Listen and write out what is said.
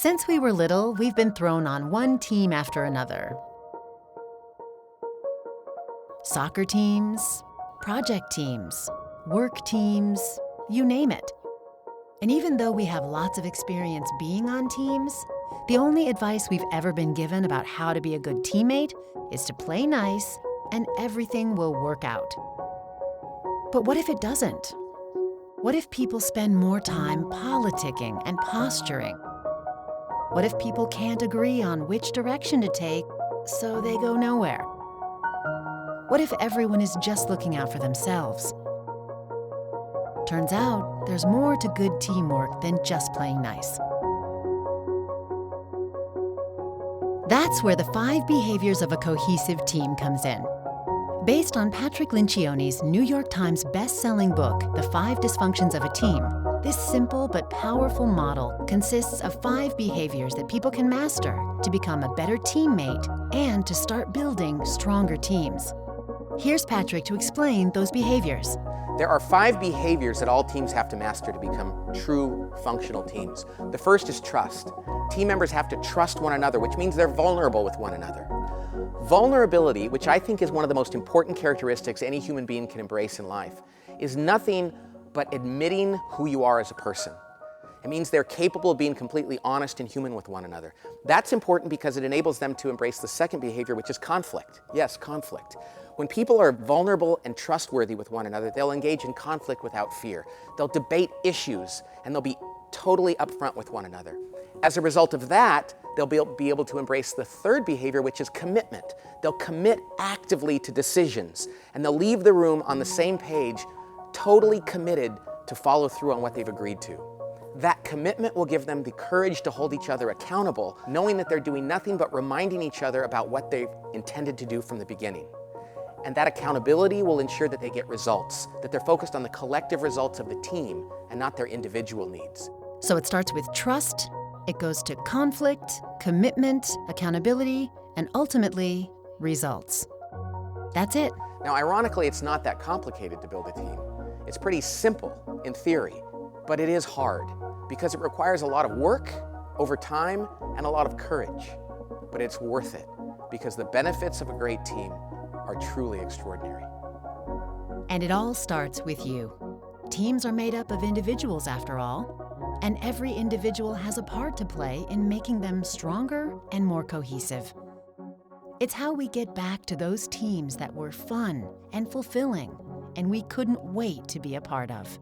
Since we were little, we've been thrown on one team after another. Soccer teams, project teams, work teams, you name it. And even though we have lots of experience being on teams, the only advice we've ever been given about how to be a good teammate is to play nice and everything will work out. But what if it doesn't? What if people spend more time politicking and posturing? What if people can't agree on which direction to take, so they go nowhere? What if everyone is just looking out for themselves? Turns out, there's more to good teamwork than just playing nice. That's where the 5 behaviors of a cohesive team comes in. Based on Patrick Lencioni's New York Times best-selling book, The 5 Dysfunctions of a Team, this simple but powerful model consists of 5 behaviors that people can master to become a better teammate and to start building stronger teams. Here's Patrick to explain those behaviors. There are 5 behaviors that all teams have to master to become true functional teams. The first is trust. Team members have to trust one another, which means they're vulnerable with one another. Vulnerability, which I think is one of the most important characteristics any human being can embrace in life, is nothing but admitting who you are as a person. It means they're capable of being completely honest and human with one another. That's important because it enables them to embrace the second behavior, which is conflict. Yes, conflict. When people are vulnerable and trustworthy with one another, they'll engage in conflict without fear. They'll debate issues, and they'll be totally upfront with one another. As a result of that, they'll be able to embrace the third behavior, which is commitment. They'll commit actively to decisions, and they'll leave the room on the same page, totally committed to follow through on what they've agreed to. That commitment will give them the courage to hold each other accountable, knowing that they're doing nothing but reminding each other about what they've intended to do from the beginning. And that accountability will ensure that they get results, that they're focused on the collective results of the team and not their individual needs. So it starts with trust, it goes to conflict, commitment, accountability, and ultimately, results. That's it. Now, ironically, it's not that complicated to build a team. It's pretty simple in theory, but it is hard because it requires a lot of work over time and a lot of courage. But it's worth it because the benefits of a great team are truly extraordinary. And it all starts with you. Teams are made up of individuals after all, and every individual has a part to play in making them stronger and more cohesive. It's how we get back to those teams that were fun and fulfilling, and we couldn't wait to be a part of.